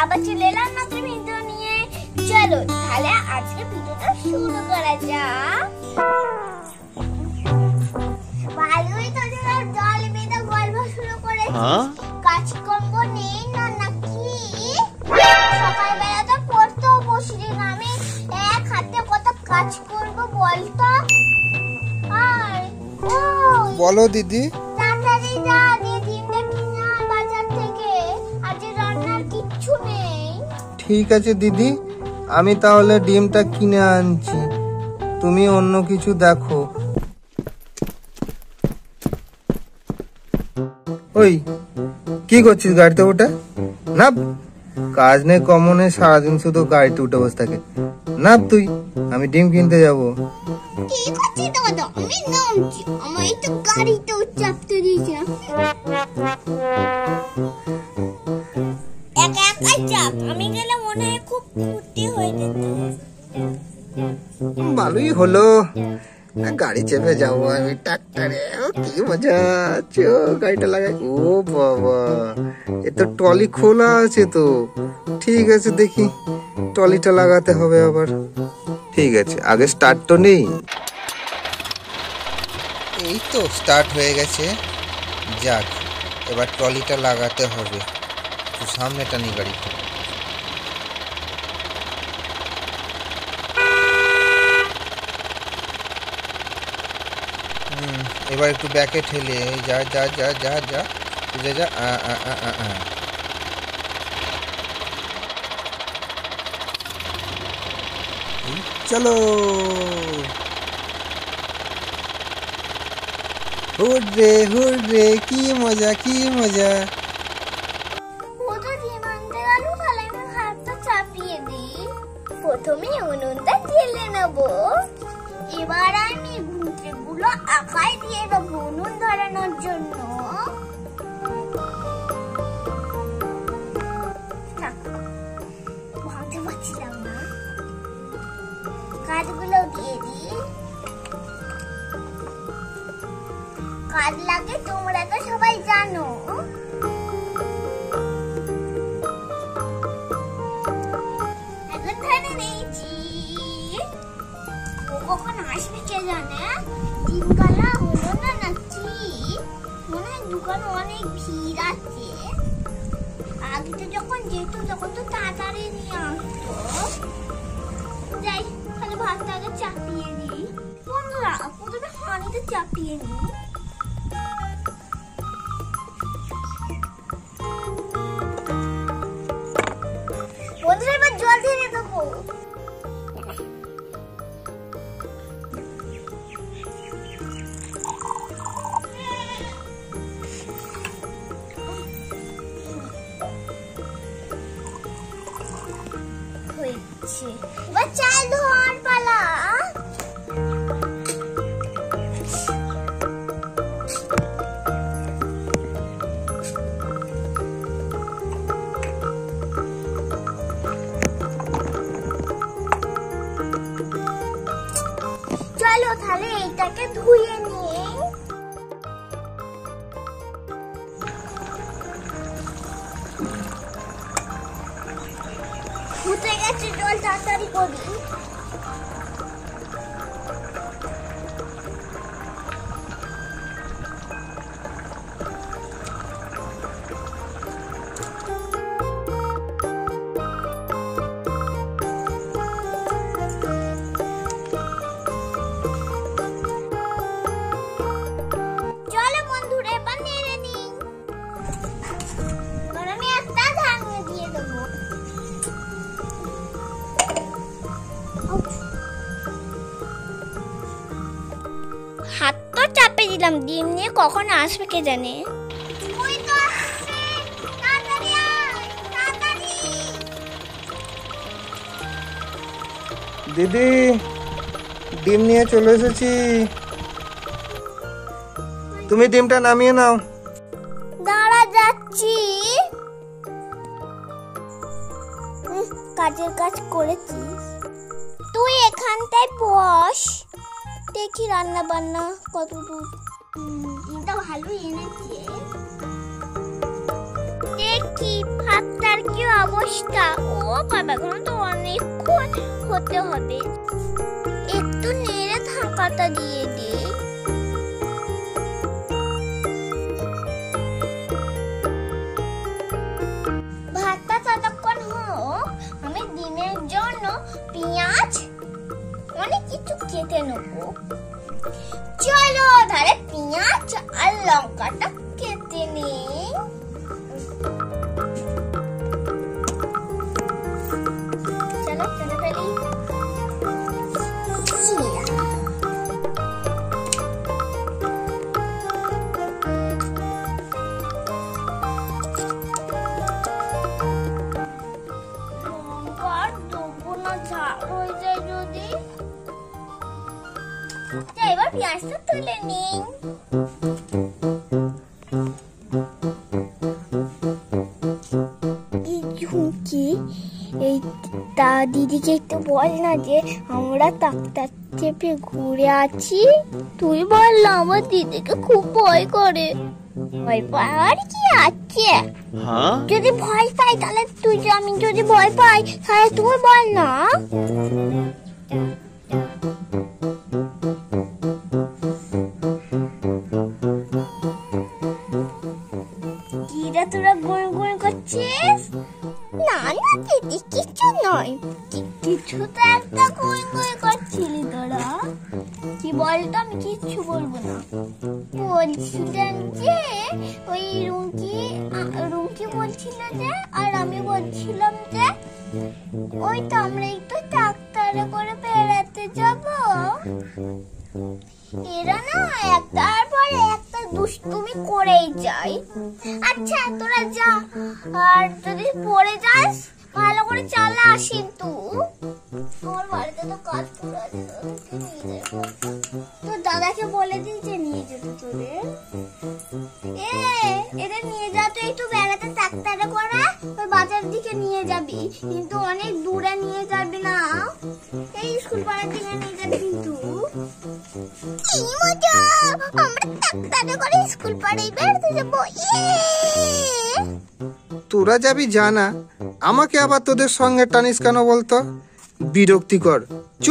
আবার চলে এলাম নতুন ভিডিও নিয়ে। চলো তাহলে আজকে ভিডিওটা শুরু করা যাক। ভালোই তো জল বেঁধে গল্প শুরু করেছি, কাজকর্ম নেই না নাকি? সকালবেলা তো পড়তেও বসিনি, আমি এক হাতে কত কাজ করবো বলতো। আর বলো দিদি। তাড়াতাড়ি যা, ডিমটা কিনে আন বাজার থেকে, আজ রান্নার কিচ্ছু নেই। ঠিক আছে দিদি, আমি তাহলে ডিমটা কিনে আনছি, তুমি অন্য কিছু দেখো। ওই কি করছিস গাড়িতে উঠে? না কাজ নেই কমনে, সারাদিন শুধু গাড়িতে উঠে বসে থাকে। না তুই, আমি ডিম কিনতে যাবো। কি করছিস দাদা? আমি নামছি, আমার তো গাড়িতে চাপতে দিয়েছে। একা একা চাপ, আমি গেলে মনে হয় খুব ফুর্তি হয়ে যেত। ভালোই হলো, গাড়ি চেপে যাবো আমি ট্রাক্টরে। কি মজা, চো গাড়িটা লাগাই। ও বাবা, এ তো ট্রলি খোলা আছে তো। ঠিক আছে, দেখি ট্রলিটা লাগাতে হবে আবার। ঠিক আছে, আগে স্টার্ট তো নেই। এই তো স্টার্ট হয়ে গেছে। যাক, এবার ট্রলিটা লাগাতে হবে। তো সামনে টানি গাড়িটা। এবার একটু ব্যাকে ঠেলে যা যা যা যা যা যা যা চলো। হুররে হুররে, কি মজা কি মজা। প্রথমে উনুনটা জ্বেলে নেবো, এবার আমি গুলো আঁকায় দিয়ে দেবো উনুন ধরানোর জন্য। ভাবতে পারছিলাম না, কাঠগুলো দিয়ে দিই। কাঠ লাগে তোমরা তো সবাই জানো। এখন ধরে নিয়েছি, ও কখন আসবে কে জানে। দিনকালা হলো না নাকি? মনে হয় দোকানে অনেক ভিড় আছে। আগে তো যখন যেত তখন তো তাড়াতাড়ি নিয়ে আসতো। যাই, তাহলে ভাতটা আগে চাপিয়ে দিই। বন্ধুরা, প্রথমে হাঁড়িতে চাপিয়ে নিই। বন্ধুরা, এবার জল ঢেলে দেবো। এবার চাল ধোয়ার পালা। চলো তাহলে এইটাকে ধুয়ে নিয়ে। ফুটে গেছে জল, তাড়াতাড়ি করি। চলো বন্ধুরা, এবার নেড়ে নিই। এবার আমি একটা ঢাকনা দিয়ে দেবো। হাত তো চাপে দিলাম, ডিম নিয়ে কখন আসবে কে জানে। দিদি, ডিম নিয়ে চলে এসেছি, তুমি ডিমটা নামিয়ে নাও। দাঁড়া, যাচ্ছি। কাজের কাজ করেছিস তুই, এখানটায় বস। দেখি রান্না বান্না কত দূর। ডিমটা ভালোই এনেছে। দেখি ভাতটার কি অবস্থা। ও বাবা, এখন তো অনেকক্ষণ হতে হবে। একটু নেড়ে ঢাকাটা দিয়ে দে। ভাতটা ততক্ষণ হোক, আমি ডিমের জন্য পেঁয়াজ অনেক কিছু কেটে নেবো। চলো তাহলে পেঁয়াজ আর লঙ্কাটা কেটে নিই। চলো কেটে ফেলি। লঙ্কার দুগুনা ঝাল হয়ে যায় যদি। এবার পেঁয়াজটা তুলে নিই। ঝুঁকি এই তা দিদিকে একটু বল না যে আমরা তাকটা চেপে ঘুরে আছি। তুই বল না, আমার দিদিকে খুব ভয় করে। ভয় পাওয়ার কি আছে? যদি ভয় পাই তাহলে তুই, আমি যদি ভয় পাই তাহলে তুই বল না। তোরা গুন গুন করছিস? না না দিদি, কিছু নয়। কিছু তো একটা গুন গুন করছিলি তোরা। কি বলতো? আমি কিচ্ছু বলবো না। বলছিলাম যে ওই রুমকি বলছিল যে, আর আমি বলছিলাম যে ওই তো আমরা একটু ডাক্তারে করে বেড়াতে যাব। এরা না একটার পর একটা দুষ্টুমি করেই যায়। আচ্ছা তোরা যা, আর যদি পড়ে যাস ভালো করে চালাস কিন্তু। আমার বাড়িতে তো কাজ করে আছে, তোর দাদাকে বলে দিই যে নিয়ে যেতে তোদের। এদের নিয়ে যা, তো একটু বেড়াতে ডাক্তারে করে ওই বাজার দিকে নিয়ে যাবি, কিন্তু অনেক দূরে নিয়ে যাবি না, এই স্কুল পাড়ার দিকে নিয়ে যাবি কিন্তু। কি মজা, আমরা ডাক্তারে করে স্কুল পাড়ায় বেড়াতে যাবো। তোরা যাবি জানা, আমাকে আবার তোদের সঙ্গে টানিস কেন বলতো? বিরক্তিকর। চ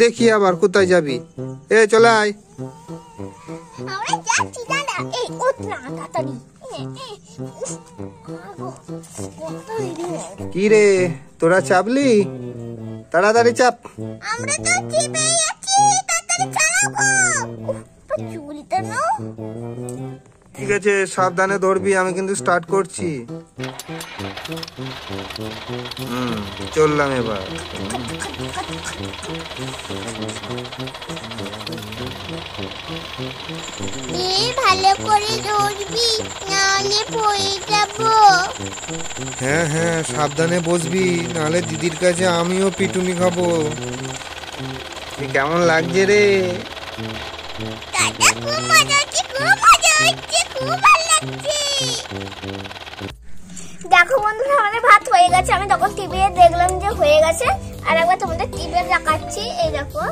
দেখি আবার কোথায় যাবি। চলে আয়। আমরা যাচ্ছি দাদা। এই ওঠ না তাড়াতাড়ি। কি রে, তোরা চাপলি? তাড়াতাড়ি চাপ। আমরা তো চেপে আছি, তাড়াতাড়ি চালাবো। চুরিটা না। ঠিক আছে, সাবধানে ধরবি, আমি কিন্তু স্টার্ট করছি। চললাম এবার। ভালো করে ধরবি, নাহলে পড়ে যাবো। হ্যাঁ হ্যাঁ, সাবধানে বসবি, নাহলে দিদির কাছে আমিও পিটুনি খাবো। কেমন লাগছে রে? দাদা খুব মজা হচ্ছে, খুব মজা হচ্ছে, খুব ভালো লাগছে। দেখো বন্ধুরা, আমাদের ভাত হয়ে গেছে। আমি তখন টিভিতে দেখলাম যে হয়ে গেছে, আর একবার তোমাদের টিভিতে দেখাচ্ছি। এই দেখো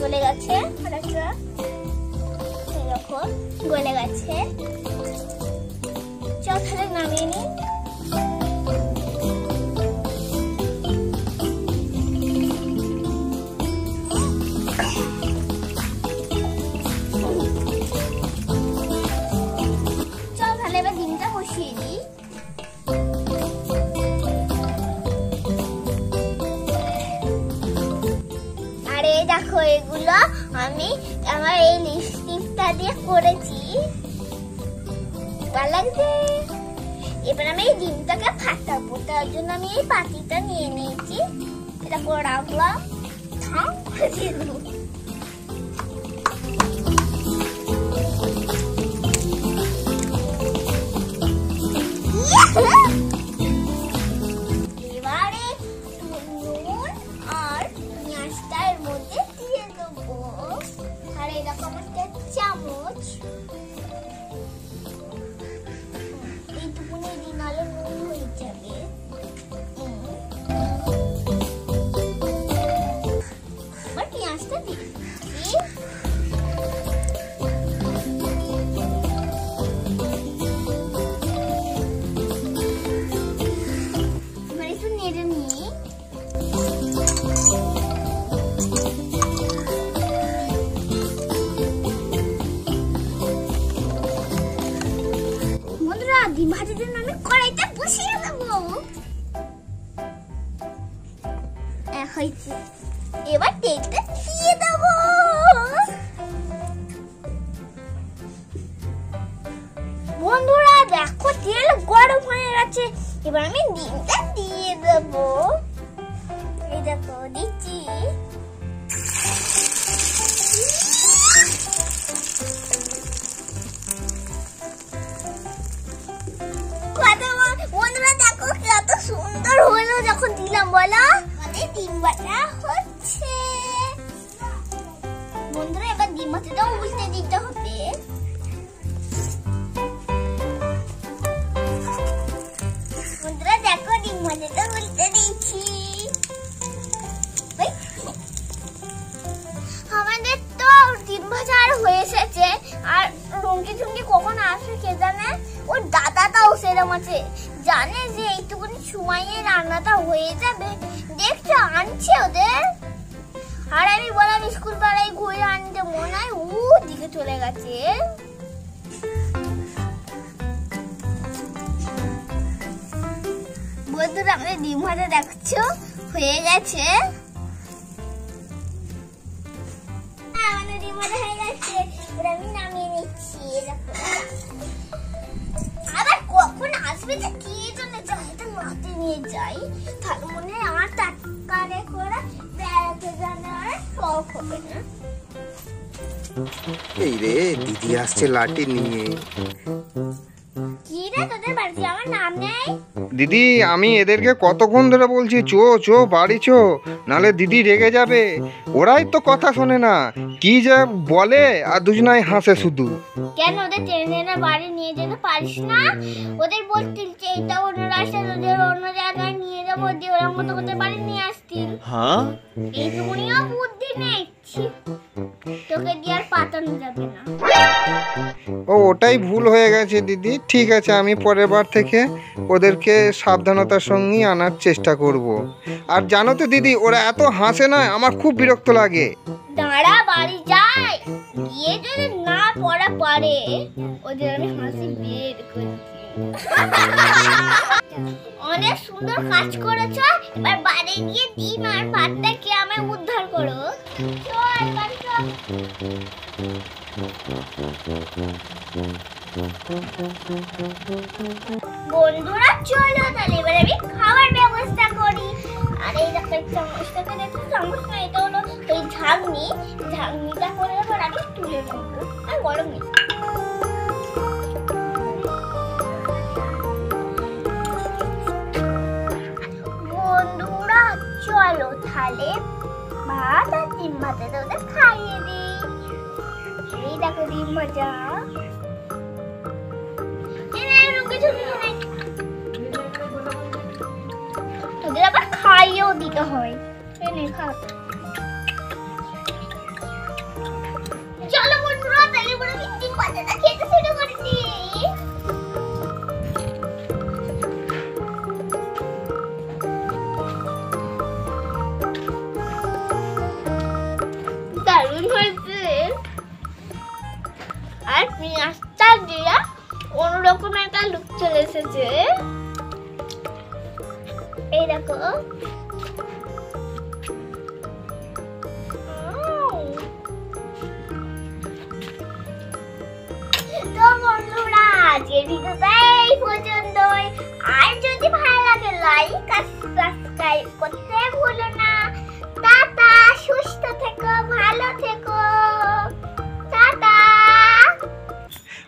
গলে গেছে, এই দেখো গলে গেছে। চল তাহলে নামিয়ে নিই। চল তাহলে এবার ডিমটা বসিয়ে দিই। দেখো এগুলো আমি আমার এই লিপস্টিকটা দিয়ে করেছি, ভালো লাগছে। এবার আমি এই ডিমটাকে ফাটাবো, তার জন্য আমি এই পাতিটা নিয়ে নিয়েছি, এটা করে রাখলাম। এবারে নুন আর পেঁয়াজটা এর মধ্যে দিয়ে দেবো, আর এরকম একটা চামচ এইটুকুনি দিন আলো নুন হয়ে যাবে। এবার পেঁয়াজটা আমি কড়াইটা বসিয়ে দেবো। হয়েছে, এবার তেলটা দিয়ে দেবো। বন্ধুরা দেখো তেল গরম হয়ে গেছে, এবার আমি ডিমটা দিয়ে দেবো। এই দেখো দিচ্ছি। বন্ধুরা দেখো কত সুন্দর হলো যখন দিলাম, বলো ডিম ভাজা হচ্ছে। বন্ধুরা এবার ডিম ভাজাটাও উল্টে দিতে হবে। বন্ধুরা দেখো ডিম ভাজাটা উল্টে দিচ্ছি। আমাদের তো ডিম ভাজা আর হয়ে এসেছে, আর রুমকি ঝুমকি কখন আসবে কে জানে। ওর দাদাটাও সেরকম আছে, জানে যে এইটুকুনি সময়ে রান্নাটা হয়ে যাবে, দেখছো আনছে ওদের। আর আমি বললাম স্কুল পাড়ায় ঘুরে আনতে, মনে হয় ও দিকে চলে গেছে। বন্ধুরা আমাদের ডিম ভাজা দেখছো হয়ে গেছে। আমাদের ডিম ভাজা হয়ে গেছে, এবার আমি নামিয়ে নিচ্ছি। আবার কখন আসবে যে কি জন্য জানিটা মাঠে নিয়ে যাই, তাহলে মনে হয় আমার টাটকারে করে বেড়াতে জানার শখ হবে না। এই রে দিদি আসছে লাঠি নিয়ে। কি রে তোদের বাড়িতে আমার নাম নেই? দিদি আমি এদেরকে কতক্ষণ ধরে বলছি চো চো বাড়ি চো, নালে দিদি রেগে যাবে। ওরাই তো কথা শোনে না, কি যে বলে আর দুজনাই হাসে শুধু। কেন ওদের টেনে টেনে বাড়ি নিয়ে যেতে পারিস না? ওদের বলতিল যে এটা অন্য রাস্তায়, ওদের অন্য জায়গায় নিয়ে যাবো, দিয়ে ওরা মতো ওদের বাড়ি নিয়ে আসতিল। হ্যাঁ এইটুকুনিও বুদ্ধি নেই, তোকে দিয়ে আর পাতানো যাবে না। ও ওটাই ভুল হয়ে গেছে দিদি, ঠিক আছে আমি পরের বার থেকে ওদেরকে সাবধানতার সঙ্গে আনার চেষ্টা করব। আর জানো তো দিদি ওরা এত হাসে না, আমার খুব বিরক্ত লাগে। দাঁড়া বাড়ি যাই, গিয়ে যদি না পড়া পারে ওদের আমি হাসি বের করছি। অনেক সুন্দর কাজ করেছ, এবার বাড়ি গিয়ে ডিম আর ভাতটা খেয়ে আমায় উদ্ধার করো। বন্ধুরা চলো তাহলে এবার আমি খাবার ব্যবস্থা করি। আর এই দেখো চামচটাকে দেখো, চামচ না এটা হলো ওই ঝাগনি, ঝাগনিটা করে এবার আমি তুলে নেবো। আর গরম নেই। বন্ধুরা চলো তাহলে ভাত আর ডিম ভাজা ওদের খাইয়ে দিই। এই দেখো ডিম ভাজা, ওদের আবার খাইয়েও দিতে হয়। চলো বন্ধুরা তাহলে বলে ডিম ভাজাটা খেতে শুরু করে দিই। দারুণ হয়েছে। আর পেঁয়াজটা দিয়ে অন্যরকম একটা লুক চলে এসেছে। এই দেখো তো বন্ধুরা আজকের ভিডিওটা এই পর্যন্তই। আর যদি ভালো লাগে লাইক আর সাবস্ক্রাইব করতে ভুলো না। টাটা, সুস্থ থেকো, ভালো থেকো, টাটা।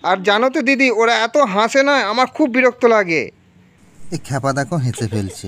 আর জানো তো দিদি ওরা এত হাসে না, আমার খুব বিরক্ত লাগে। এই খ্যাপা দেখো হেসে ফেলছে।